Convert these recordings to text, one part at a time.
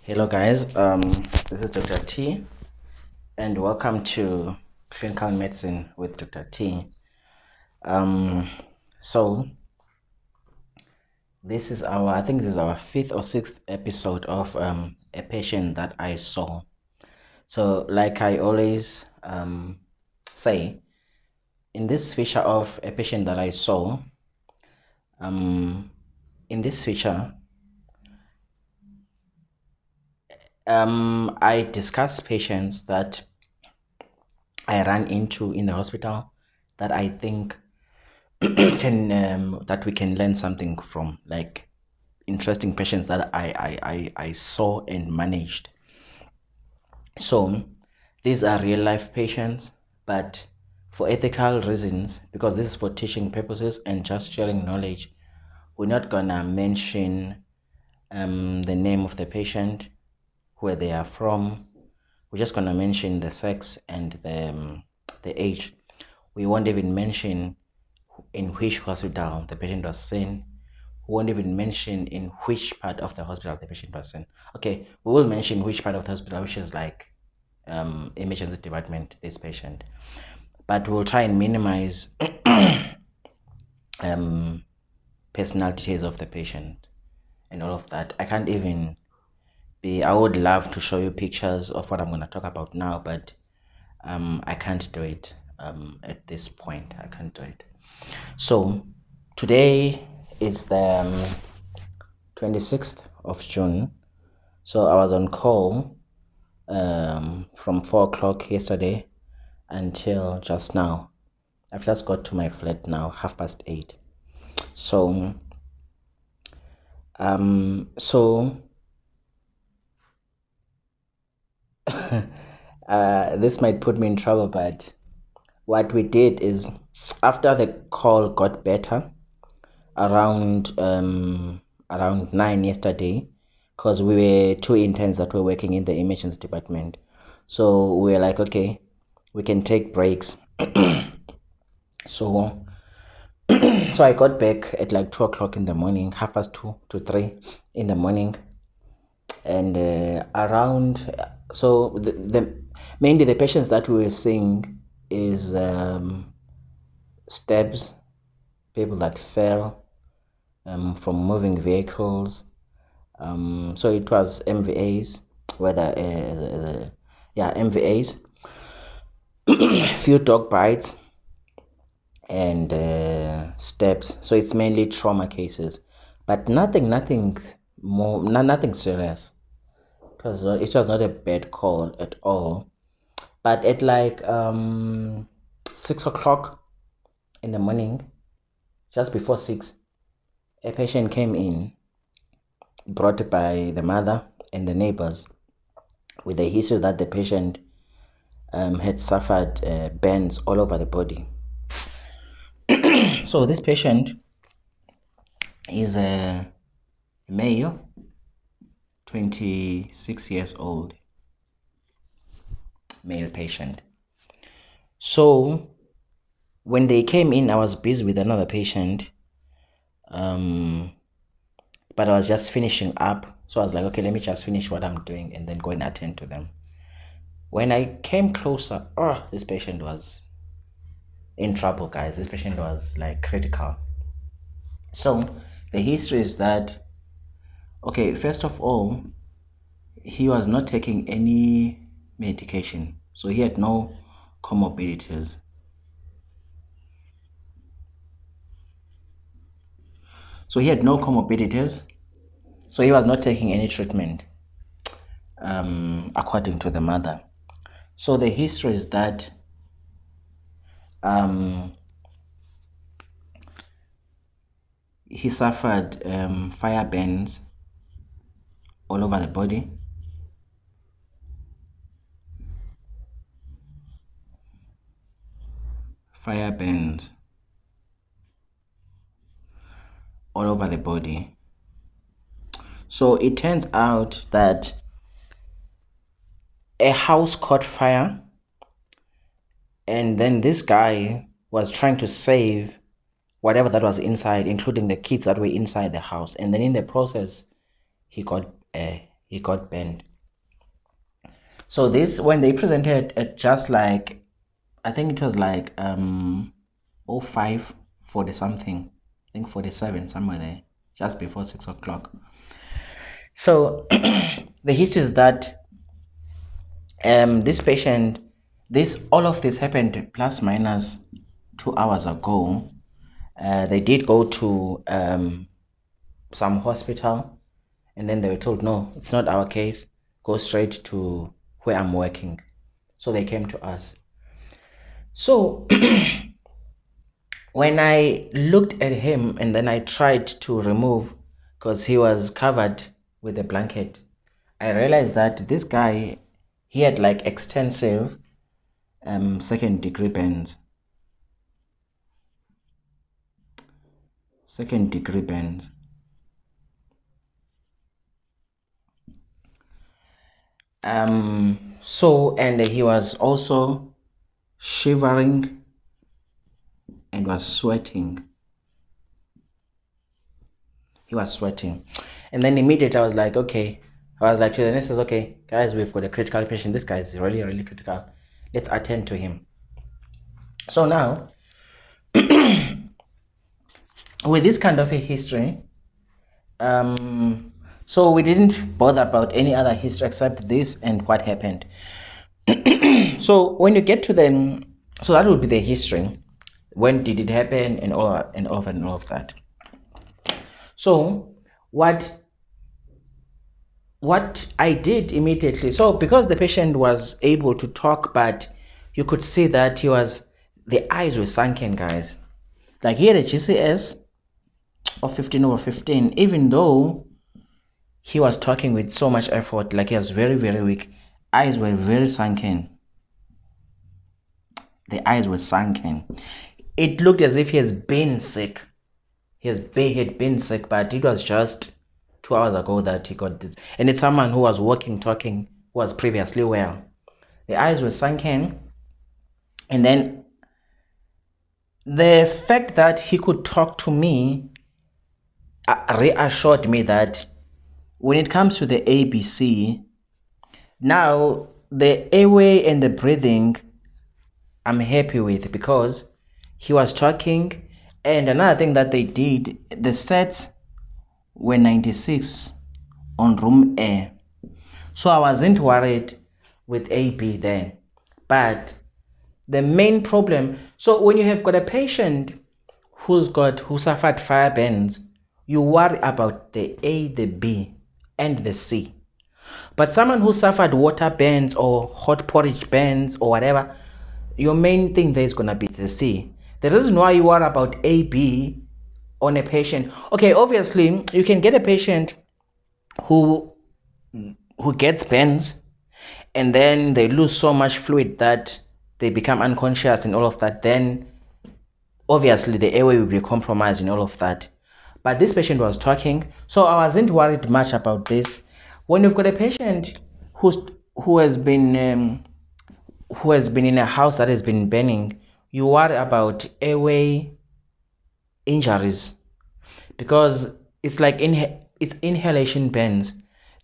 Hello guys, this is Dr. T and welcome to Clinical Medicine with Dr. T. So this is I think this is our fifth or sixth episode of a patient that I saw. So like I always say, in this feature of a patient that I saw, in this feature, I discuss patients that I ran into in the hospital that I think can that we can learn something from, like interesting patients that I saw and managed. So these are real life patients, but for ethical reasons, because this is for teaching purposes and just sharing knowledge, we're not gonna mention the name of the patient, where they are from. We're just gonna mention the sex and the age. We won't even mention in which hospital the patient was seen. We won't even mention in which part of the hospital the patient was seen. Okay, we will mention which part of the hospital, which is like emergency department, this patient. But we'll try and minimize personal details of the patient and all of that. I can't even I would love to show you pictures of what I'm going to talk about now, but I can't do it at this point. I can't do it. So today is the 26th of June. So I was on call from 4 o'clock yesterday until just now. I've just got to my flat now, 8:30. So this might put me in trouble, but what we did is, after the call got better around 9 yesterday, because we were two interns that were working in the emergency department, so we were like, okay, we can take breaks. So so I got back at like 2 o'clock in the morning, 2:30 to 3 in the morning, and around, so mainly the patients that we were seeing is stabs, people that fell from moving vehicles. So it was MVAs, whether MVAs, few dog bites, and steps. So it's mainly trauma cases, but nothing serious. It was not a bad call at all. But at like 6 o'clock in the morning, just before 6, a patient came in, brought by the mother and the neighbors, with a history that the patient had suffered burns all over the body. So this patient is a male, 26 years old, male patient. So when they came in, I was busy with another patient, but I was just finishing up. So I was like, okay, let me just finish what I'm doing and then go and attend to them. When I came closer, this patient was in trouble, guys. This patient was like critical. So the history is that, okay, first of all, he was not taking any medication, so he had no comorbidities. So he was not taking any treatment, according to the mother. So the history is that he suffered fire burns all over the body. Fire burns all over the body. So it turns out that a house caught fire, and then this guy was trying to save whatever that was inside, including the kids that were inside the house, and then in the process he got he got burned. So this, when they presented at just like, I think it was like 05, 40 something, I think 47, somewhere there, just before 6 o'clock. So the history is that this patient, all of this happened plus minus 2 hours ago. They did go to some hospital, and then they were told, no, it's not our case, go straight to where I'm working. So they came to us. So when I looked at him and then I tried to remove, because he was covered with a blanket, I realized that this guy, he had like extensive second degree burns. Second degree burns. So, and he was also shivering and was sweating. He was sweating. And then immediately I was like, okay. I was like to the nurses, okay, guys, we've got a critical patient. This guy is really, really critical. Let's attend to him. So now, with this kind of a history, so we didn't bother about any other history except this and what happened. So when you get to them, so that would be the history. When did it happen and all of that. So what I did immediately, so because the patient was able to talk, but you could see that the eyes were sunken, guys. Like he had a GCS of 15/15, even though he was talking with so much effort, like he was very, very weak. Eyes were very sunken. The eyes were sunken. It looked as if he has been sick. He had been sick, but it was just 2 hours ago that he got this. And it's someone who was walking, talking, who was previously well. The eyes were sunken. And then the fact that he could talk to me reassured me that when it comes to the ABC, now the airway and the breathing, I'm happy with, because he was talking. And another thing that they did, the sets were 96 on room A. So I wasn't worried with AB then. But the main problem, so when you have got a patient who suffered fire burns, you worry about the A, the B, and the C. But someone who suffered water burns or hot porridge burns or whatever, your main thing there is going to be the C. The reason why you worry about A, B on a patient, okay, obviously you can get a patient who gets burns and then they lose so much fluid that they become unconscious and all of that. Then obviously the airway will be compromised and all of that. But this patient was talking, so I wasn't worried much about this. When you've got a patient who has been in a house that has been burning, you worry about airway injuries, because it's like it's inhalation burns.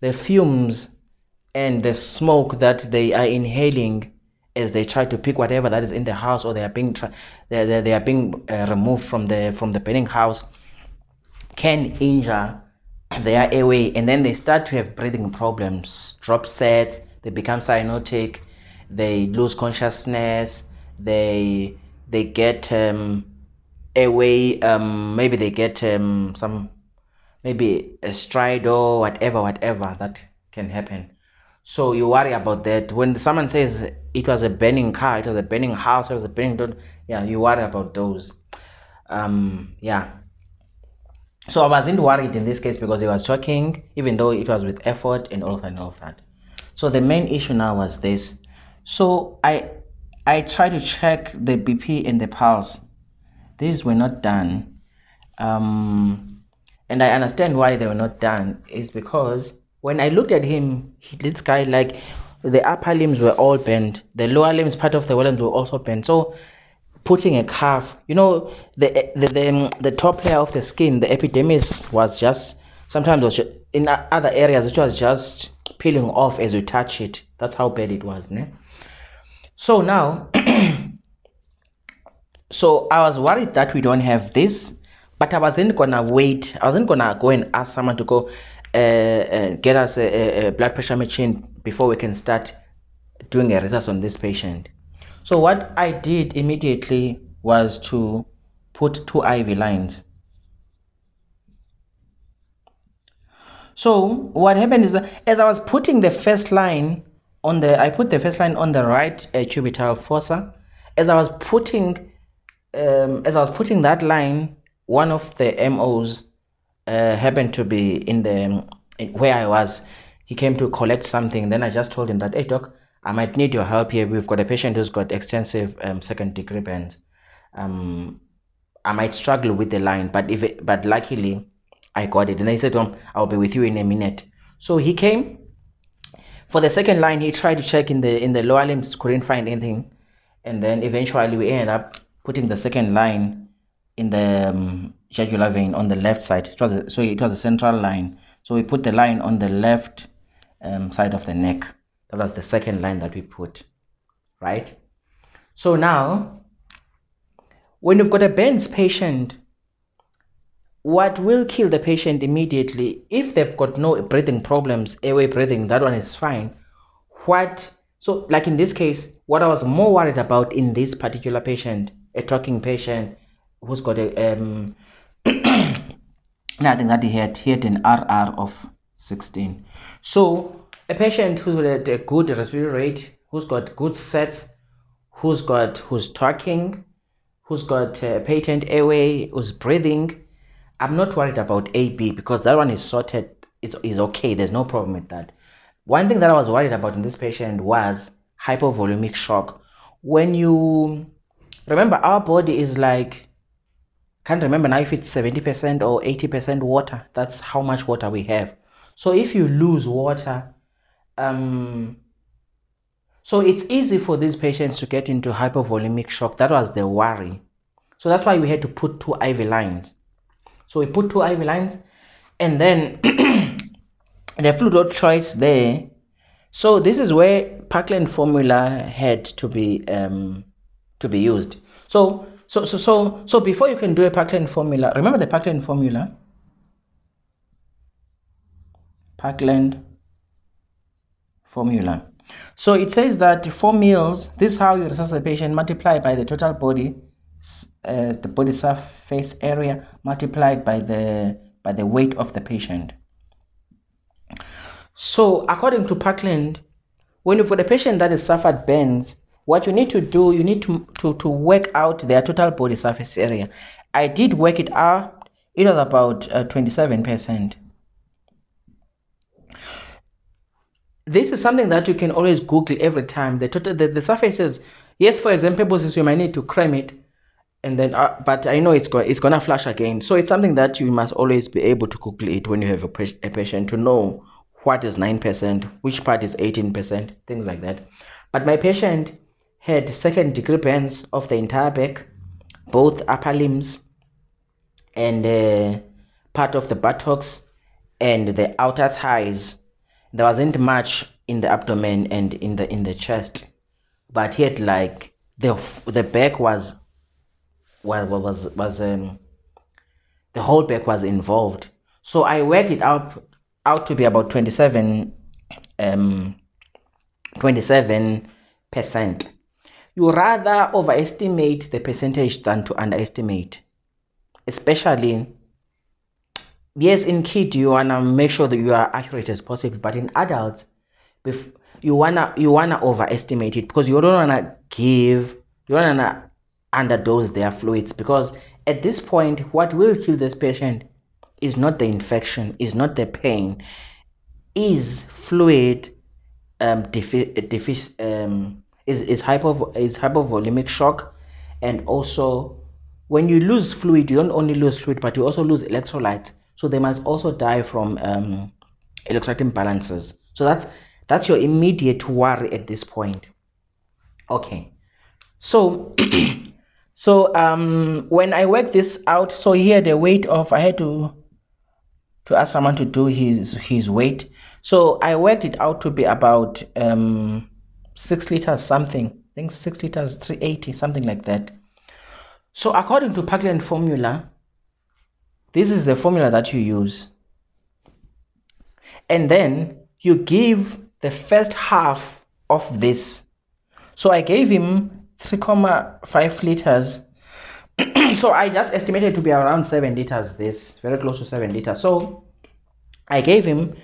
The fumes and the smoke that they are inhaling as they try to pick whatever that is in the house, or they are being removed from the burning house, can injure their airway, and then they start to have breathing problems, drop sets, they become cyanotic, they lose consciousness, they get airway, maybe they get maybe a stride or whatever that can happen. So you worry about that. When someone says it was a burning car, it was a burning house, it was a burning door, yeah, you worry about those. Yeah. So I wasn't worried in this case because he was talking, even though it was with effort and all of that. So the main issue now was this. So I tried to check the BP and the pulse. These were not done. And I understand why they were not done. Is because when I looked at him, this guy, like, the upper limbs were all bent. The lower limbs, part of the limbs were also bent. So putting a cuff, the top layer of the skin, the epidermis, was just, sometimes in other areas it was just peeling off as you touch it. That's how bad it was, ne? So now so I was worried that we don't have this, but I wasn't gonna wait. I wasn't gonna go and ask someone to go get us a blood pressure machine before we can start doing a research on this patient. So what I did immediately was to put 2 IV lines. So what happened is that as I was putting the first line on I put the first line on the right cubital fossa. As I was putting that line, one of the MOs happened to be where I was. He came to collect something. Then I just told him that, hey doc, I might need your help here. We've got a patient who's got extensive second-degree burns. I might struggle with the line, but luckily I got it. And then he said, I'll be with you in a minute. So he came. For the second line, he tried to check in the lower limbs, couldn't find anything. And then eventually we ended up putting the second line in the jugular vein on the left side. It was a central line. So we put the line on the left side of the neck. That was the second line that we put, right? So now, when you've got a burns patient, what will kill the patient immediately, if they've got no breathing problems, airway breathing, that one is fine. So like in this case, what I was more worried about in this particular patient, a talking patient who's got I think that he had an RR of 16. So a patient who's got a good respiratory rate, who's got good sets, who's talking, who's got patent airway, who's breathing, I'm not worried about AB because that one is sorted. Is okay. There's no problem with that. One thing that I was worried about in this patient was hypovolemic shock. When you remember, our body is like, can't remember now if it's 70% or 80% water. That's how much water we have. So if you lose water, so it's easy for these patients to get into hypovolemic shock. That was the worry. So that's why we had to put 2 IV lines. So we put 2 IV lines, and then the fluid of choice there. So this is where Parkland formula had to be used. So before you can do a Parkland formula, remember the Parkland formula. Parkland formula. So it says that 4 mils. This is how you resuscitate the patient multiplied by the total body. The body surface area multiplied by the weight of the patient. So according to Parkland, when you've got a patient that has suffered burns, what you need to do, you need to work out their total body surface area. I did work it out. It was about 27%. This is something that you can always Google every time. The surfaces, yes, for example, purposes, you might need to cram it. And then, but I know it's gonna flash again. So it's something that you must always be able to Google it when you have a patient to know what is 9%, which part is 18%, things like that. But my patient had second-degree burns of the entire back, both upper limbs, and part of the buttocks and the outer thighs. There wasn't much in the abdomen and in the chest, but he had like the back was the whole back was involved. So I worked it out to be about 27%. You rather overestimate the percentage than to underestimate, especially, yes, in kids you wanna make sure that you are accurate as possible, but in adults, you wanna overestimate it because you don't wanna underdose their fluids, because at this point what will kill this patient is not the infection, is not the pain, is fluid is hypovolemic shock. And also, when you lose fluid, you don't only lose fluid, but you also lose electrolytes. So they must also die from electrolyte imbalances. So that's your immediate worry at this point. Okay, so so when I worked this out, so here the weight of, I had to to ask someone to do his weight. So I worked it out to be about 6 liters something. I think 6 liters, 380, something like that. So according to Parkland formula, this is the formula that you use. And then you give the first half of this. So I gave him 3.5 liters. So I just estimated to be around 7 liters, this, very close to 7 liters. So I gave him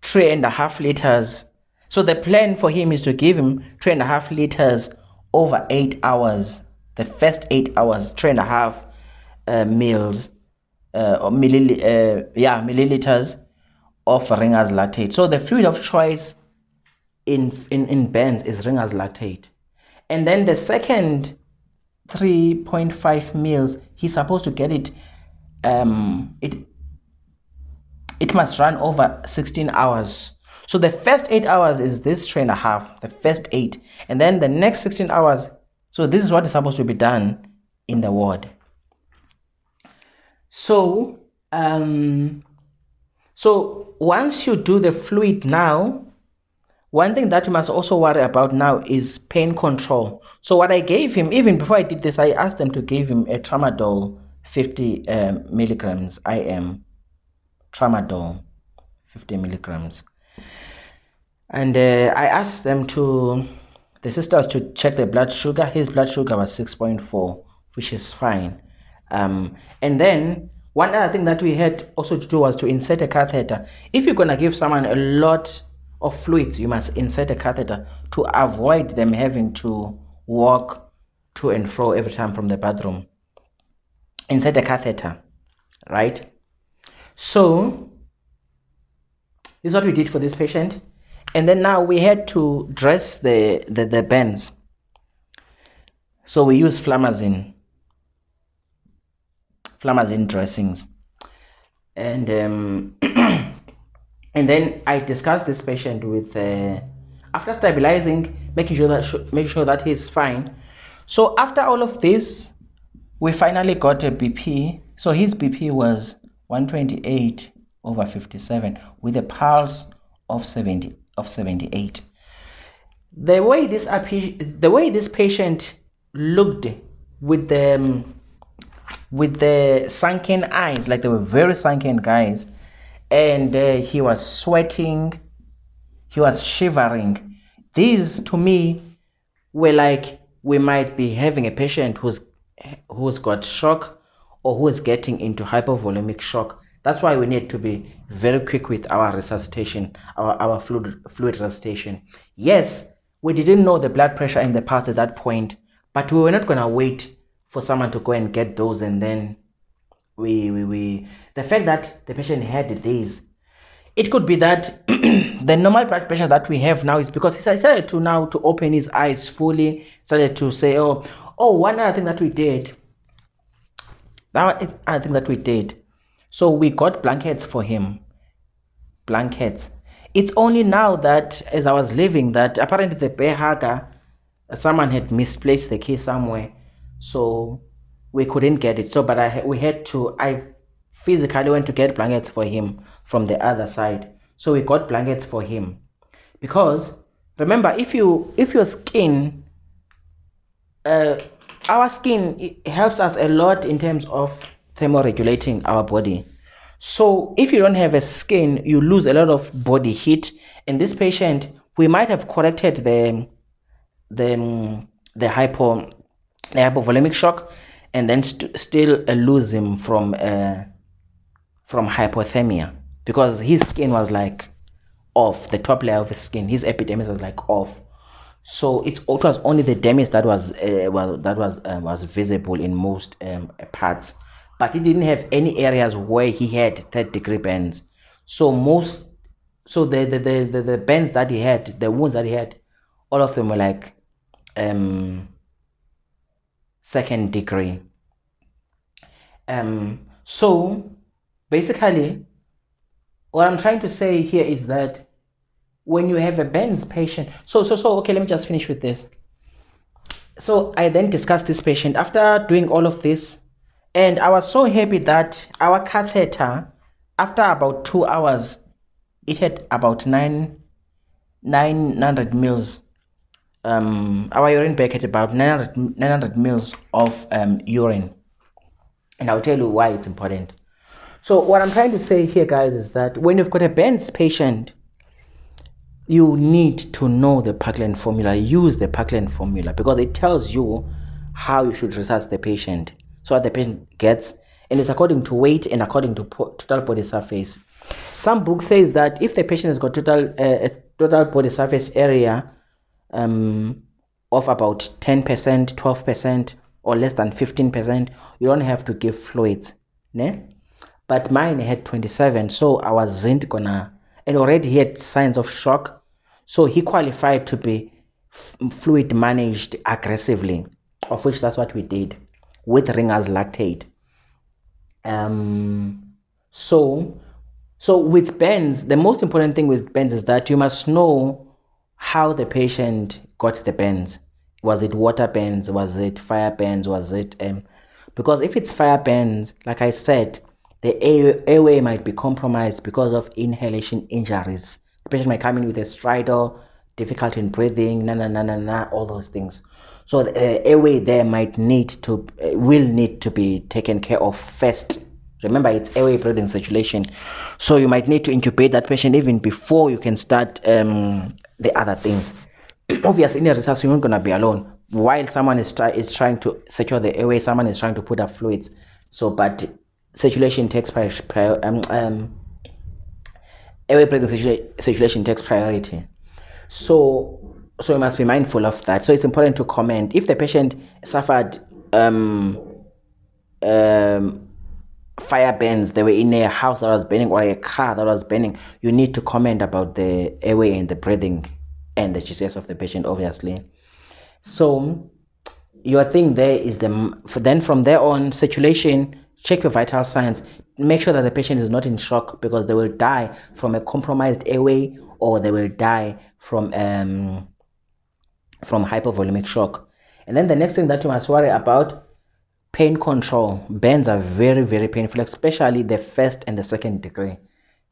3.5 liters. So the plan for him is to give him 3.5 liters over 8 hours. The first 8 hours, 3.5 mils or milliliters of Ringer's lactate. So the fluid of choice in Benz is Ringer's lactate. And then the second 3.5 mils, he's supposed to get it, it must run over 16 hours. So the first 8 hours is this 3.5, the first 8, and then the next 16 hours. So this is what is supposed to be done in the ward. So so once you do the fluid now, one thing that you must also worry about now is pain control. So what I gave him, even before I did this, I asked them to give him a tramadol 50 milligrams IM. Tramadol 50 milligrams. And I asked them the sisters to check the blood sugar. His blood sugar was 6.4, which is fine. And then one other thing that we had also to do was to insert a catheter. If you're going to give someone a lot of fluids, you must insert a catheter to avoid them having to walk to and fro every time from the bathroom. Insert a catheter, right? So this is what we did for this patient. And then now we had to dress the bends. So we use Flamazine dressings. And and then I discussed this patient with after stabilizing, making sure that he's fine. So after all of this, we finally got a BP. So his BP was 128/57 with a pulse of 78. The way this patient looked with the sunken eyes, like they were very sunken guys, and he was sweating, he was shivering. These to me were like, we might be having a patient who's got shock or who is getting into hypovolemic shock. That's why we need to be very quick with our resuscitation, our fluid resuscitation. Yes, we didn't know the blood pressure and the pulse at that point, but we were not going to wait for someone to go and get those, and then the fact that the patient had these, it could be that the normal blood pressure that we have now is because he started to open his eyes fully, started to say, oh, one other thing that we did. So we got blankets for him. Blankets. It's only now that, as I was leaving, that apparently the bear hugger, someone had misplaced the key somewhere, so we couldn't get it. So, but I physically went to get blankets for him from the other side. So we got blankets for him, because remember, if your skin, our skin, it helps us a lot in terms of thermoregulating our body. So if you don't have a skin, you lose a lot of body heat. In this patient, we might have corrected the hypovolemic shock, and then still lose him from hypothermia, because his skin was like off, the top layer of his skin, his epidermis was like off. So it was only the dermis that was visible in most parts, but he didn't have any areas where he had third-degree burns. So the burns that he had, the wounds that he had, all of them were like second degree. So basically, what I'm trying to say here is that when you have a burns patient, so okay, let me just finish with this. So I then discussed this patient after doing all of this, and I was so happy that our catheter after about 2 hours, it had about 900 mils. Our urine bag had about 900 mils of urine. And I'll tell you why it's important. So what I'm trying to say here, guys, is that when you've got a Benz patient, you need to know the Parkland formula. Use the Parkland formula because it tells you how you should resuscitate the patient, so what the patient gets, and it's according to weight and according to total body surface. Some book says that if the patient has got total body surface area of about 10%, 12%, or less than 15%, you don't have to give fluids, ne? But mine had 27, so I wasn't gonna, and already he had signs of shock, so he qualified to be fluid managed aggressively, of which that's what we did with Ringer's lactate. So with Benz, the most important thing with Benz is that you must know how the patient got the Benz. Was it water Benz? Was it fire Benz? Was it because if it's fire Benz, like I said, the airway might be compromised because of inhalation injuries. The patient might come in with a stridor, difficulty in breathing, all those things. So the airway there will need to be taken care of first. Remember, it's airway, breathing, circulation. So you might need to intubate that patient even before you can start the other things. Obviously, in a resuscitation, you're not going to be alone. While someone is trying to secure the airway, someone is trying to put up fluids. So, but circulation takes airway, breathing, circulation takes priority. So you must be mindful of that. So it's important to comment if the patient suffered fire burns, they were in a house that was burning or a car that was burning, you need to comment about the airway and the breathing and the GCS of the patient, obviously. So your thing there is then from there on, circulation, check your vital signs, make sure that the patient is not in shock, because they will die from a compromised airway or they will die from hypovolemic shock. And then the next thing that you must worry about, pain control. Burns are very, very painful, especially the first and the second degree.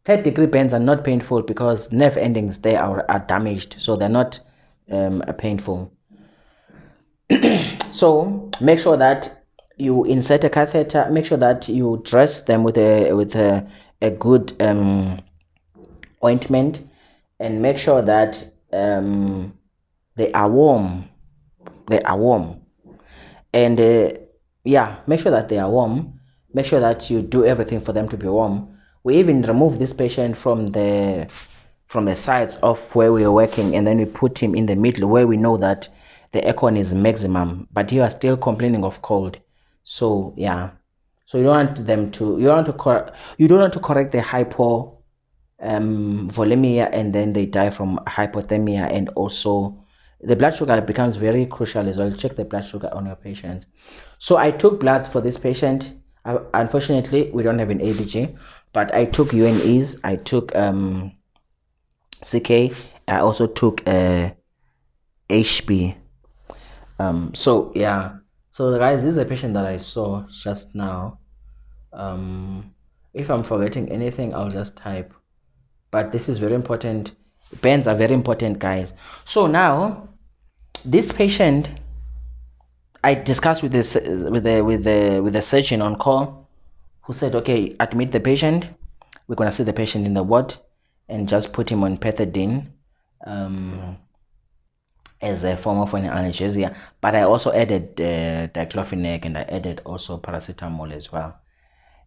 Third degree burns are not painful because nerve endings there are damaged, so they're not painful. So make sure that you insert a catheter, make sure that you dress them with a good ointment, and make sure that they are warm. And yeah, make sure that they are warm. Make sure that you do everything for them to be warm. We even remove this patient from the sides of where we are working, and then we put him in the middle where we know that the aircon is maximum, but you are still complaining of cold. So yeah, so you don't want to correct the hypovolemia and then they die from hypothermia, and also the blood sugar becomes very crucial as well. Check the blood sugar on your patients. So I took bloods for this patient. Unfortunately, we don't have an ABG, but I took UNEs, I took CK, I also took HB. So yeah, so guys, this is a patient that I saw just now. If I'm forgetting anything, I'll just type, but this is very important. Burns are very important, guys. So now this patient, I discussed with the surgeon on call, who said, okay, admit the patient, we're gonna see the patient in the ward and just put him on pethidine as a form of an analgesia. But I also added diclofenac, and I added also paracetamol as well,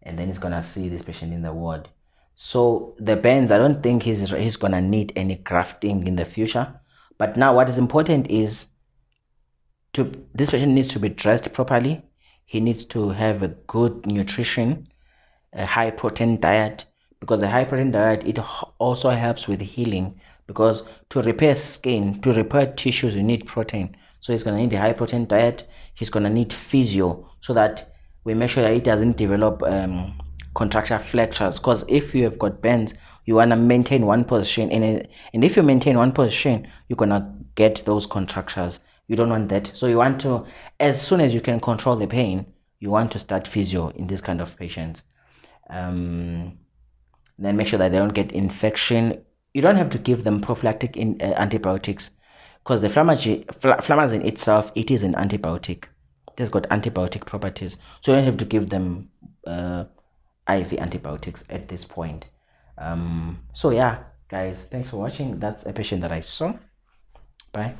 and then he's gonna see this patient in the ward. So the burns, I don't think he's gonna need any grafting in the future. But now what is important is this patient needs to be dressed properly. He needs to have a good nutrition, a high protein diet, because the high protein diet, it also helps with healing, because to repair skin, to repair tissues, you need protein. So he's gonna need a high protein diet. He's gonna need physio, so that we make sure that it doesn't develop contracture flexures, because if you have got burns, you want to maintain one position, and if you maintain one position, you're gonna get those contractures. You don't want that. So you want to, as soon as you can control the pain, you want to start physio in this kind of patients. then make sure that they don't get infection. You don't have to give them prophylactic antibiotics, because the flamazine itself, it is an antibiotic. It has got antibiotic properties, so you don't have to give them IV antibiotics at this point. So yeah, guys, thanks for watching. That's a patient that I saw. Bye.